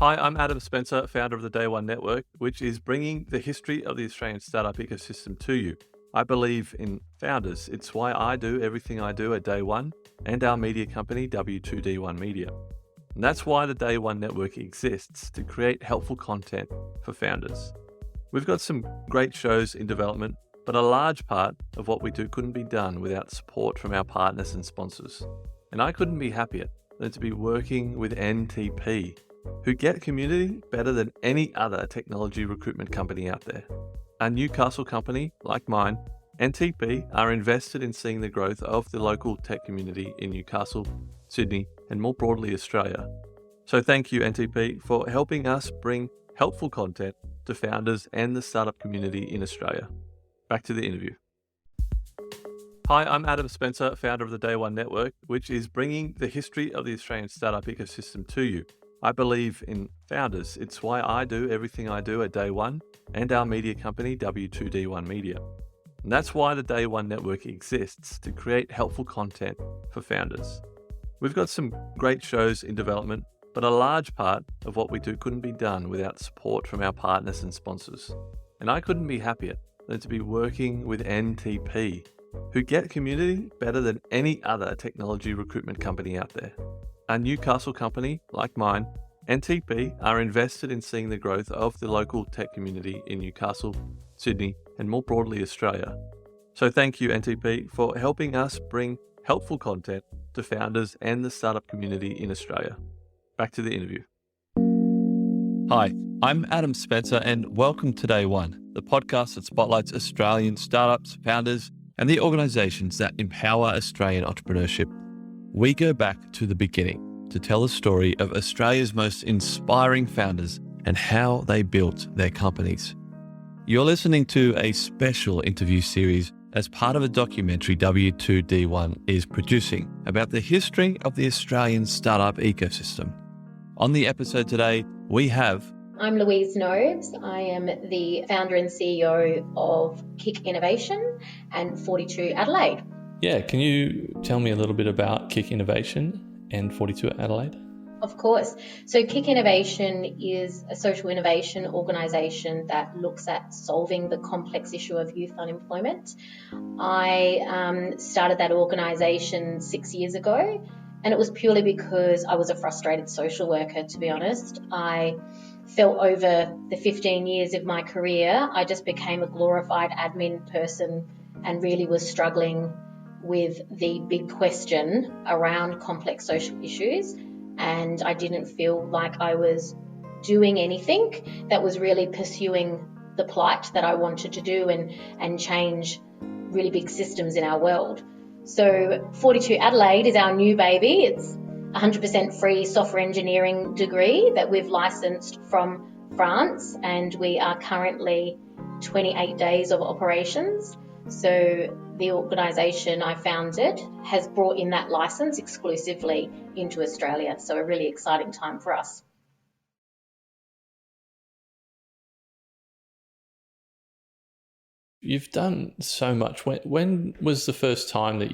Hi, I'm Adam Spencer, founder of the Day One Network, which is bringing the history of the Australian startup ecosystem to you. I believe in founders. It's why I do everything I do at Day One and our media company, W2D1 Media. And that's why the Day One Network exists, to create helpful content for founders. We've got some great shows in development, but a large part of what we do couldn't be done without support from our partners and sponsors. And I couldn't be happier than to be working with NTP, who get community better than any other technology recruitment company out there. A Newcastle company like mine, NTP are invested in seeing the growth of the local tech community in Newcastle, Sydney, and more broadly Australia. So thank you, NTP, for helping us bring helpful content to founders and the startup community in Australia. Back to the interview. Hi, I'm Adam Spencer, founder of the Day One Network, which is bringing the history of the Australian startup ecosystem to you. I believe in founders. It's why I do everything I do at Day One and our media company, W2D1 Media. And that's why the Day One Network exists, to create helpful content for founders. We've got some great shows in development, but a large part of what we do couldn't be done without support from our partners and sponsors. And I couldn't be happier than to be working with NTP, who get community better than any other technology recruitment company out there. A Newcastle company like mine, NTP are invested in seeing the growth of the local tech community in Newcastle, Sydney, and more broadly Australia. So thank you, NTP, for helping us bring helpful content to founders and the startup community in Australia. Back to the interview. Hi, I'm Adam Spencer, and welcome to Day One, the podcast that spotlights Australian startups, founders, and the organisations that empower Australian entrepreneurship. We go back to the beginning to tell the story of Australia's most inspiring founders and how they built their companies. You're listening to a special interview series as part of a documentary W2D1 is producing about the history of the Australian startup ecosystem. On the episode today, we have... I'm Louise Nobes. I am the founder and CEO of KIK Innovation and 42 Adelaide. Yeah, can you tell me a little bit about KIK Innovation and 42 Adelaide? Of course. So KIK Innovation is a social innovation organisation that looks at solving the complex issue of youth unemployment. I started that organisation 6 years ago, and it was purely because I was a frustrated social worker, to be honest. I felt over the 15 years of my career, I just became a glorified admin person and really was struggling with the big question around complex social issues, and I didn't feel like I was doing anything that was really pursuing the plight that I wanted to do and change really big systems in our world. So 42 Adelaide is our new baby. It's 100% free software engineering degree that we've licensed from France, and we are currently 28 days of operations. So the organisation I founded has brought in that licence exclusively into Australia. So a really exciting time for us. You've done so much. When was the first time that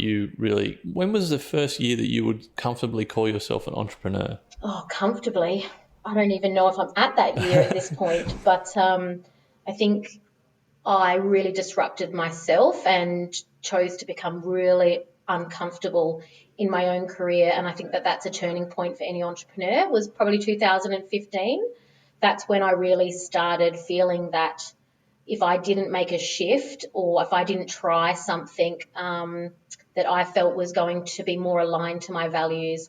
when was the first year that you would comfortably call yourself an entrepreneur? Oh, comfortably. I don't even know if I'm at that year at this point, but I think I really disrupted myself and chose to become really uncomfortable in my own career. And I think that that's a turning point for any entrepreneur. Was probably 2015. That's when I really started feeling that if I didn't make a shift or if I didn't try something that I felt was going to be more aligned to my values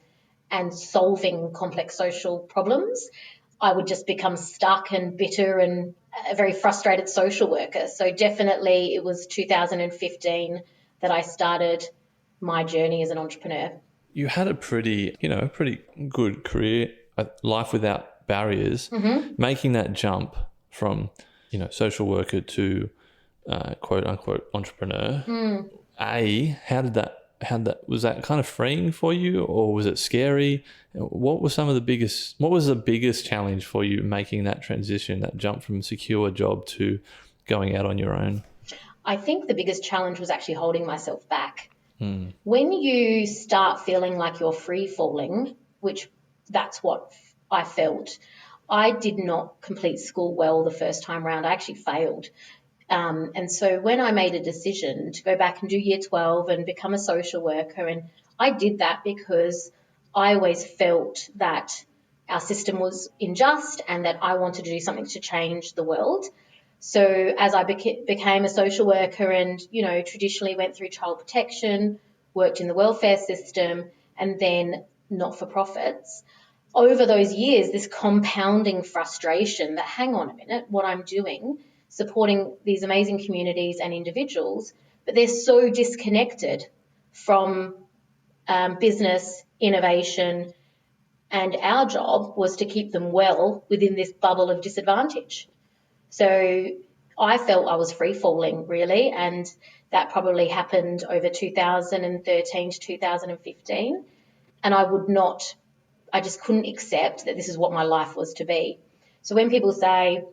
and solving complex social problems, I would just become stuck and bitter and a very frustrated social worker. So definitely it was 2015 that I started my journey as an entrepreneur. You had a pretty good career, a life without barriers. Mm-hmm. Making that jump from, social worker to quote unquote entrepreneur. How did that was that kind of freeing for you, or was it scary? What was the biggest challenge for you making that transition, that jump from a secure job to going out on your own? I think the biggest challenge was actually holding myself back. When you start feeling like you're free falling, which that's what I felt, I did not complete school well the first time round. I actually failed. And so when I made a decision to go back and do year 12 and become a social worker, and I did that because I always felt that our system was unjust and that I wanted to do something to change the world. So as I became a social worker and, traditionally went through child protection, worked in the welfare system, and then not-for-profits, over those years, this compounding frustration that, hang on a minute, what I'm doing, supporting these amazing communities and individuals, but they're so disconnected from business, innovation, and our job was to keep them well within this bubble of disadvantage. So I felt I was free falling, really, and that probably happened over 2013 to 2015. And I just couldn't accept that this is what my life was to be. So when people say,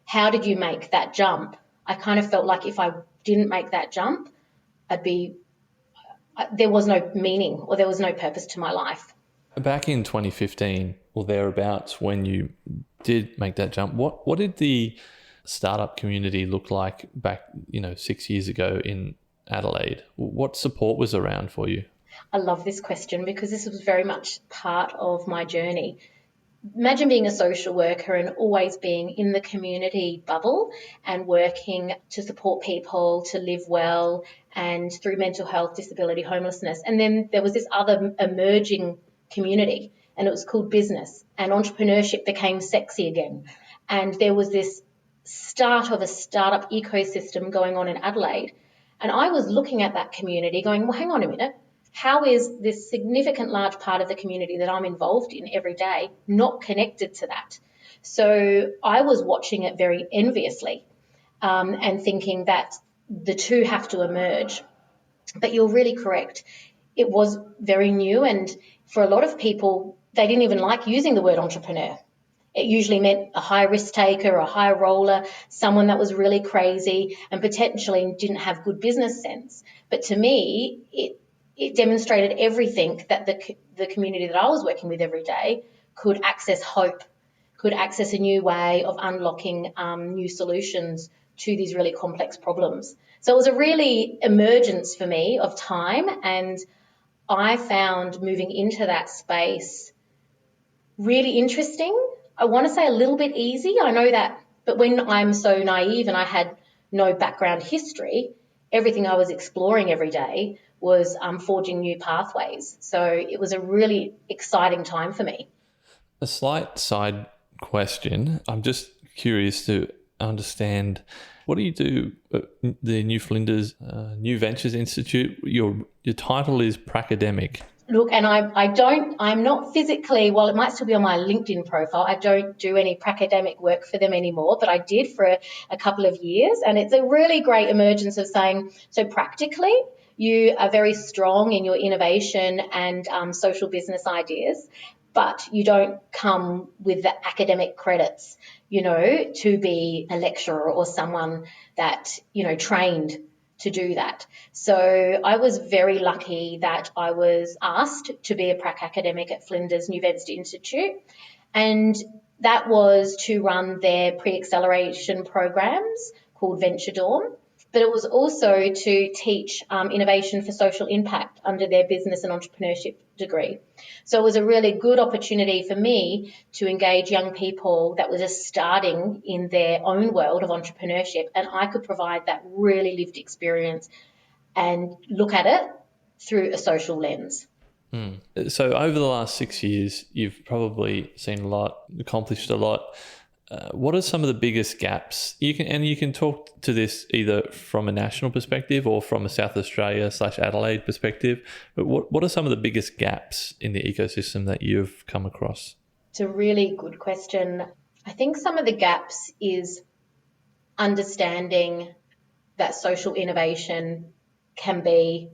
how did you make that jump? I kind of felt like if I didn't make that jump, there was no meaning or there was no purpose to my life. Back in 2015 or thereabouts, when you did make that jump, what did the startup community look like back, 6 years ago in Adelaide? What support was around for you? I love this question because this was very much part of my journey. Imagine being a social worker and always being in the community bubble and working to support people to live well and through mental health, disability, homelessness. And then there was this other emerging community and it was called business, and entrepreneurship became sexy again. And there was this start of a startup ecosystem going on in Adelaide. And I was looking at that community going, well, hang on a minute. How is this significant large part of the community that I'm involved in every day not connected to that? So I was watching it very enviously and thinking that the two have to emerge. But you're really correct. It was very new, and for a lot of people, they didn't even like using the word entrepreneur. It usually meant a high risk taker, a high roller, someone that was really crazy and potentially didn't have good business sense. But to me, it demonstrated everything that the community that I was working with every day could access hope, could access a new way of unlocking new solutions to these really complex problems. So it was a really emergence for me of time, and I found moving into that space really interesting. I want to say a little bit easy. I know that, but when I'm so naive and I had no background history, everything I was exploring every day was forging new pathways. So it was a really exciting time for me. A slight side question. I'm just curious to understand, what do you do at the New Flinders New Ventures Institute? Your title is Pracademic. Look, and I'm not physically, well, it might still be on my LinkedIn profile. I don't do any pracademic work for them anymore, but I did for a couple of years. And it's a really great emergence of saying, so practically, you are very strong in your innovation and social business ideas, but you don't come with the academic credits, to be a lecturer or someone that, trained to do that. So I was very lucky that I was asked to be a prac academic at Flinders New Ventures Institute, and that was to run their pre-acceleration programs called Venture Dawn. But it was also to teach innovation for social impact under their business and entrepreneurship degree. So it was a really good opportunity for me to engage young people that were just starting in their own world of entrepreneurship, and I could provide that really lived experience and look at it through a social lens. So over the last 6 years, you've probably seen a lot, accomplished a lot. What are some of the biggest gaps? You can talk to this either from a national perspective or from a South Australia / Adelaide perspective. But what are some of the biggest gaps in the ecosystem that you've come across? It's a really good question. I think some of the gaps is understanding that social innovation can be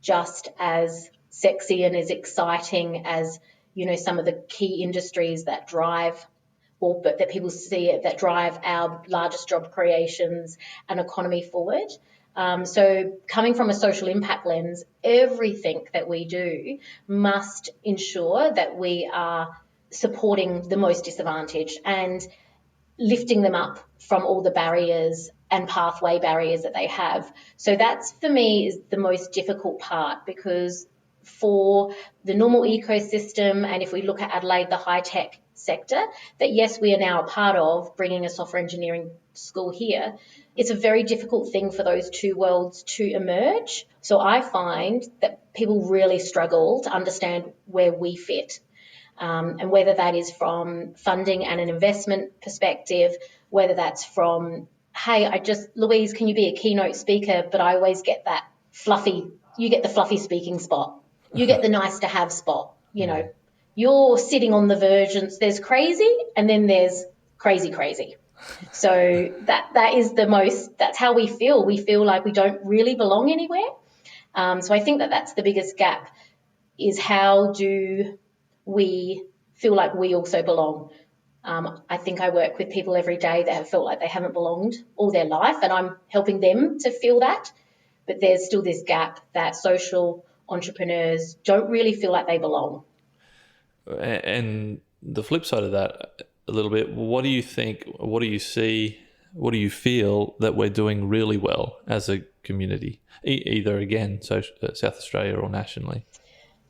just as sexy and as exciting as, some of the key industries that drive, or but that people see it, that drive our largest job creations and economy forward. So coming from a social impact lens, everything that we do must ensure that we are supporting the most disadvantaged and lifting them up from all the barriers and pathway barriers that they have. So that's, for me, is the most difficult part, because for the normal ecosystem, and if we look at Adelaide, the high-tech sector, that yes, we are now a part of, bringing a software engineering school here, it's a very difficult thing for those two worlds to emerge. So I find that people really struggle to understand where we fit. And whether that is from funding and an investment perspective, whether that's from, hey, Louise, can you be a keynote speaker? But I always get that you get the fluffy speaking spot. You get the nice to have spot. You know, you're sitting on the verge, and there's crazy, and then there's crazy. So that is that's how we feel. We feel like we don't really belong anywhere. So I think that's the biggest gap, is how do we feel like we also belong. I think I work with people every day that have felt like they haven't belonged all their life, and I'm helping them to feel that. But there's still this gap that social entrepreneurs don't really feel like they belong. And the flip side of that, a little bit, what do you think, what do you see, what do you feel that we're doing really well as a community, either, again, South Australia or nationally?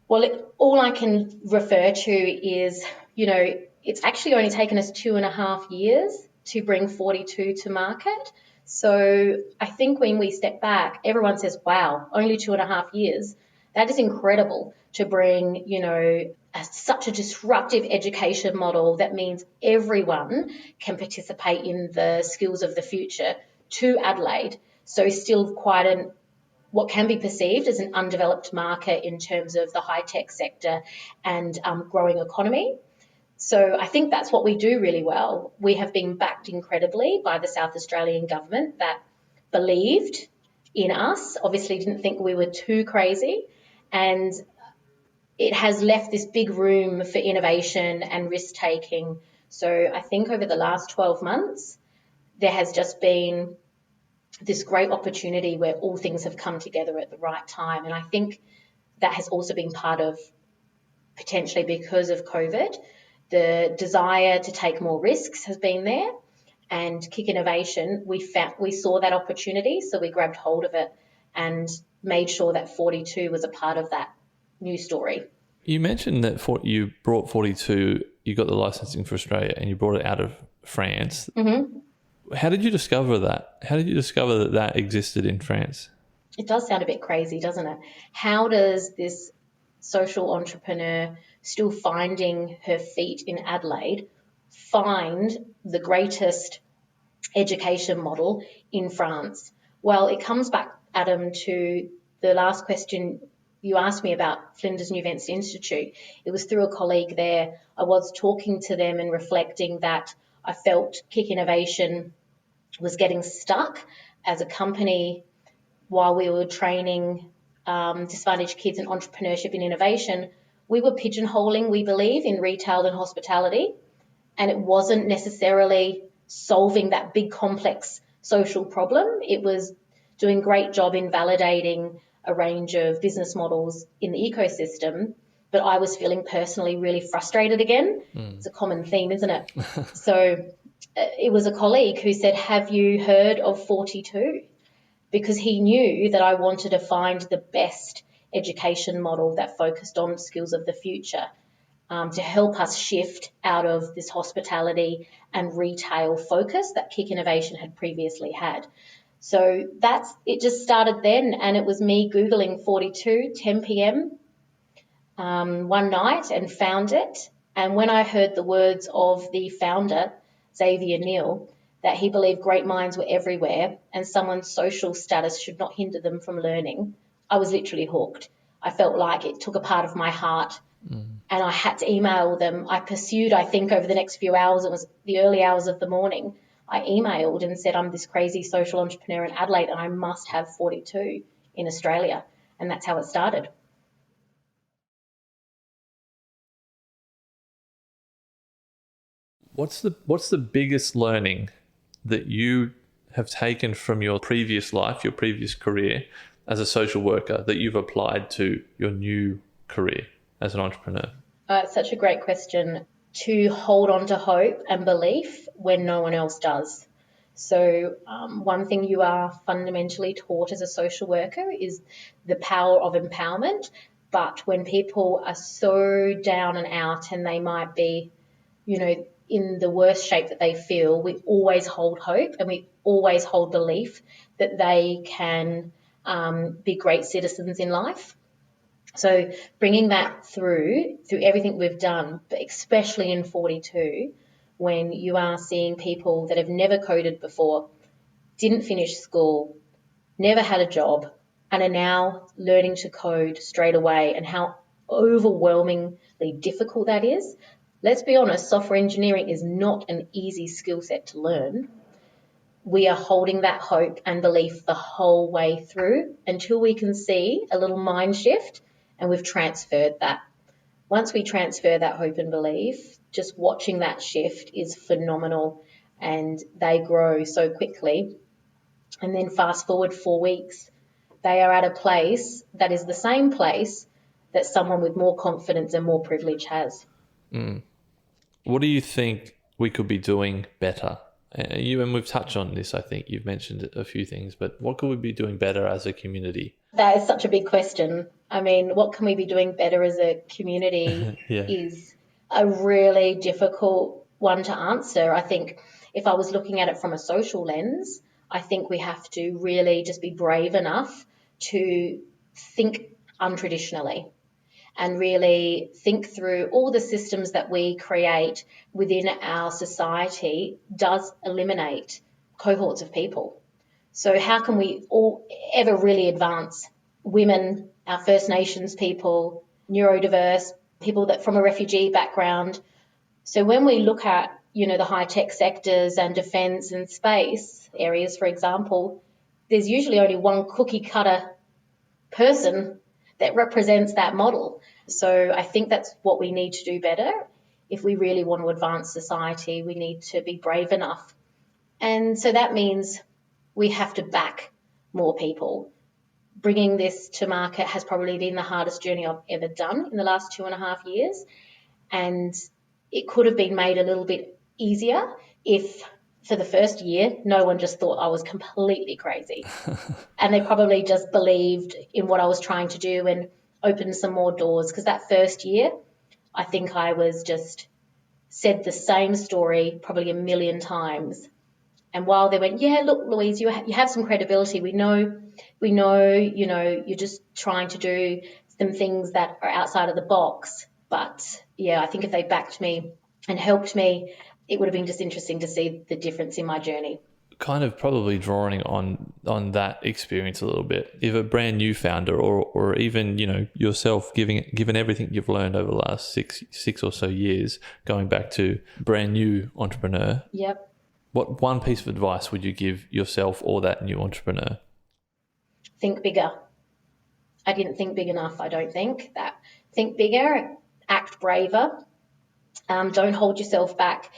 Well, all I can refer to is, it's actually only taken us 2.5 years to bring 42 to market. So I think when we step back, everyone says, wow, only 2.5 years. That is incredible to bring, such a disruptive education model that means everyone can participate in the skills of the future to Adelaide. So still quite what can be perceived as an undeveloped market in terms of the high-tech sector and growing economy. So I think that's what we do really well. We have been backed incredibly by the South Australian government that believed in us, obviously didn't think we were too crazy, and it has left this big room for innovation and risk-taking. So I think over the last 12 months, there has just been this great opportunity where all things have come together at the right time. And I think that has also been part of, potentially because of COVID, the desire to take more risks has been there. And KIK Innovation, we saw that opportunity, so we grabbed hold of it and made sure that 42 was a part of that new story. You mentioned that you brought 42, you got the licensing for Australia, and you brought it out of France. Mm-hmm. How did you discover that? How did you discover that existed in France? It does sound a bit crazy, doesn't it? How does this social entrepreneur still finding her feet in Adelaide find the greatest education model in France? Well, it comes back, Adam, to the last question you asked me about Flinders New Vents Institute. It was through a colleague there. I was talking to them and reflecting that I felt KIK Innovation was getting stuck as a company while we were training disadvantaged kids in entrepreneurship and innovation. We were pigeonholing, we believe, in retail and hospitality, and it wasn't necessarily solving that big complex social problem. It was doing a great job in validating a range of business models in the ecosystem, but I was feeling personally really frustrated again. It's a common theme, isn't it? So it was a colleague who said, have you heard of 42? Because he knew that I wanted to find the best education model that focused on skills of the future, to help us shift out of this hospitality and retail focus that KIK Innovation had previously had. So it just started then, and it was me Googling 42, 10 p.m. One night, and found it. And when I heard the words of the founder, Xavier Neal, that he believed great minds were everywhere and someone's social status should not hinder them from learning, I was literally hooked. I felt like it took a part of my heart, and I had to email them. I pursued, I think, over the next few hours, it was the early hours of the morning, I emailed and said, I'm this crazy social entrepreneur in Adelaide and I must have 42 in Australia. And that's how it started. What's the biggest learning that you have taken from your previous life, your previous career as a social worker, that you've applied to your new career as an entrepreneur? It's such a great question. to hold on to hope and belief when no one else does. So one thing you are fundamentally taught as a social worker is the power of empowerment. But when people are so down and out and they might be, in the worst shape that they feel, we always hold hope and we always hold belief that they can be great citizens in life. So bringing that through everything we've done, but especially in 42, when you are seeing people that have never coded before, didn't finish school, never had a job, and are now learning to code straight away, and how overwhelmingly difficult that is. Let's be honest, software engineering is not an easy skill set to learn. We are holding that hope and belief the whole way through until we can see a little mind shift and we've transferred that. Once we transfer that hope and belief, just watching that shift is phenomenal, and they grow so quickly. And then fast forward 4 weeks, they are at a place that is the same place that someone with more confidence and more privilege has. What do you think we could be doing better? And we've touched on this, I think you've mentioned a few things, but what could we be doing better as a community? That is such a big question. I mean, what can we be doing better as a community Yeah. is a really difficult one to answer. I think if I was looking at it from a social lens, I think we have to really just be brave enough to think untraditionally and really think through all the systems that we create within our society does eliminate cohorts of people. So how can we all ever really advance women, our First Nations people, neurodiverse, people that from a refugee background? So when we look at, the high-tech sectors and defence and space areas, for example, there's usually only one cookie-cutter person that represents that model. So I think that's what we need to do better. If we really want to advance society, we need to be brave enough. And so that means we have to back more people. Bringing this to market has probably been the hardest journey I've ever done in the last 2.5 years. And it could have been made a little bit easier if for the first year, no one just thought I was completely crazy. And they probably just believed in what I was trying to do and opened some more doors. Because that first year, I think I was just said the same story probably 1,000,000 times. And while they went, yeah, look, Louise, you have some credibility. We know, you're just trying to do some things that are outside of the box. But yeah, I think if they backed me and helped me, it would have been just interesting to see the difference in my journey. Kind of probably drawing on that experience a little bit. If a brand new founder or even, yourself, given everything you've learned over the last six or so years, going back to brand new entrepreneur. Yep. What one piece of advice would you give yourself or that new entrepreneur? Think bigger. I didn't think big enough, I don't think. Think bigger, act braver. Don't hold yourself back.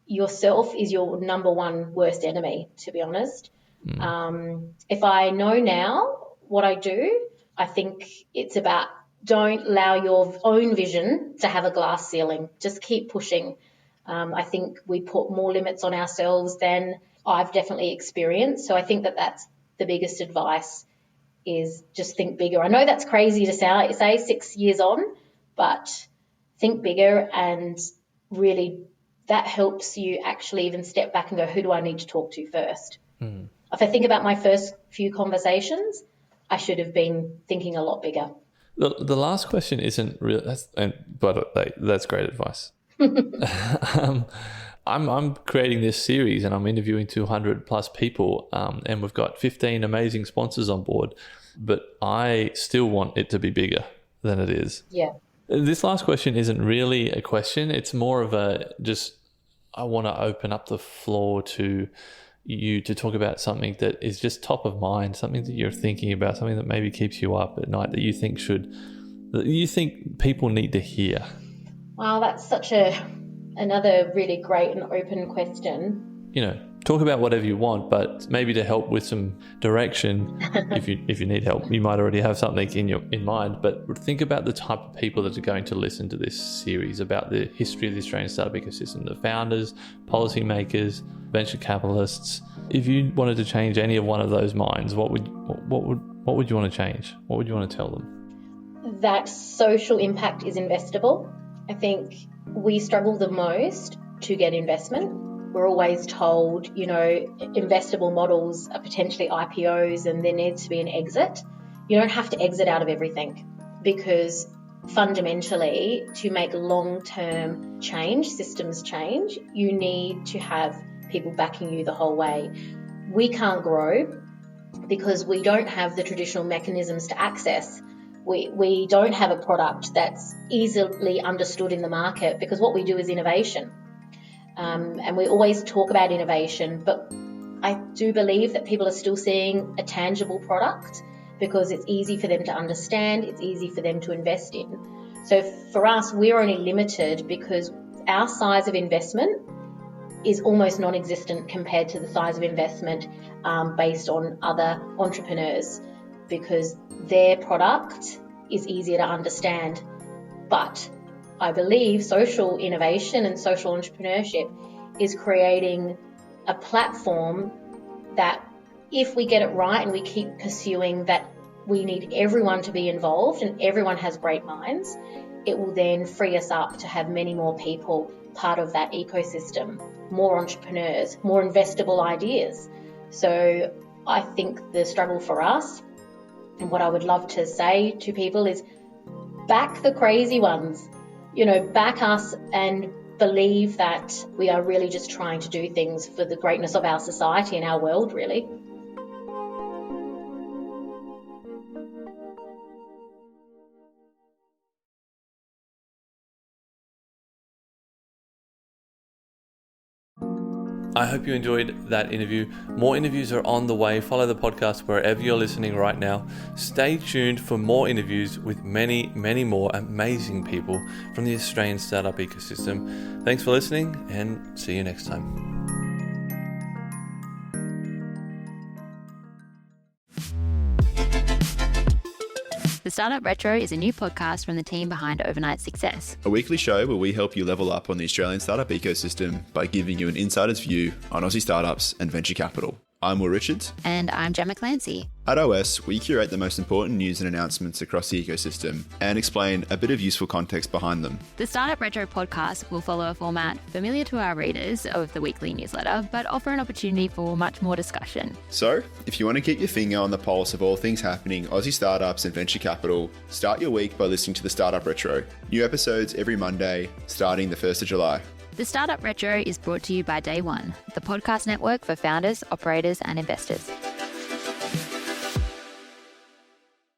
Yourself is your number one worst enemy, to be honest. If I know now what I do, I think it's about don't allow your own vision to have a glass ceiling. Just keep pushing. I think we put more limits on ourselves than I've definitely experienced. So I think that's the biggest advice is just think bigger. I know that's crazy to say 6 years on, but think bigger, and really that helps you actually even step back and go, who do I need to talk to first? If I think about my first few conversations, I should have been thinking a lot bigger. The last question isn't real, but that's great advice. I'm creating this series and I'm interviewing 200 plus people, and we've got 15 amazing sponsors on board, but I still want it to be bigger than it is. Yeah. This last question isn't really a question. It's more of I want to open up the floor to you to talk about something that is just top of mind, something that you're thinking about, something that maybe keeps you up at night that you think people need to hear. Wow, that's such another really great and open question. talk about whatever you want, but maybe to help with some direction, if you need help, you might already have something in mind, but think about the type of people that are going to listen to this series about the history of the Australian startup ecosystem, the founders, policymakers, venture capitalists. If you wanted to change any of one of those minds, what would you want to change? What would you want to tell them? That social impact is investable. I think we struggle the most to get investment. We're always told, investable models are potentially IPOs and there needs to be an exit. You don't have to exit out of everything, because fundamentally, to make long-term change, systems change, you need to have people backing you the whole way. We can't grow because we don't have the traditional mechanisms to access. We don't have a product that's easily understood in the market, because what we do is innovation. And we always talk about innovation, but I do believe that people are still seeing a tangible product because it's easy for them to understand, it's easy for them to invest in. So for us, we're only limited because our size of investment is almost non-existent compared to the size of investment based on other entrepreneurs, because their product is easier to understand. But I believe social innovation and social entrepreneurship is creating a platform that, if we get it right and we keep pursuing that, we need everyone to be involved and everyone has great minds, it will then free us up to have many more people part of that ecosystem, more entrepreneurs, more investable ideas. So I think the struggle for us, and what I would love to say to people, is back the crazy ones. Back us and believe that we are really just trying to do things for the greatness of our society and our world, really. I hope you enjoyed that interview. More interviews are on the way. Follow the podcast wherever you're listening right now. Stay tuned for more interviews with many, many more amazing people from the Australian startup ecosystem. Thanks for listening, and see you next time. The Startup Retro is a new podcast from the team behind Overnight Success. A weekly show where we help you level up on the Australian startup ecosystem by giving you an insider's view on Aussie startups and venture capital. I'm Will Richards. And I'm Gemma Clancy. At OS, we curate the most important news and announcements across the ecosystem and explain a bit of useful context behind them. The Startup Retro podcast will follow a format familiar to our readers of the weekly newsletter, but offer an opportunity for much more discussion. So, if you want to keep your finger on the pulse of all things happening Aussie startups and venture capital, start your week by listening to the Startup Retro. New episodes every Monday, starting the 1st of July. The Startup Retro is brought to you by Day One, the podcast network for founders, operators, and investors.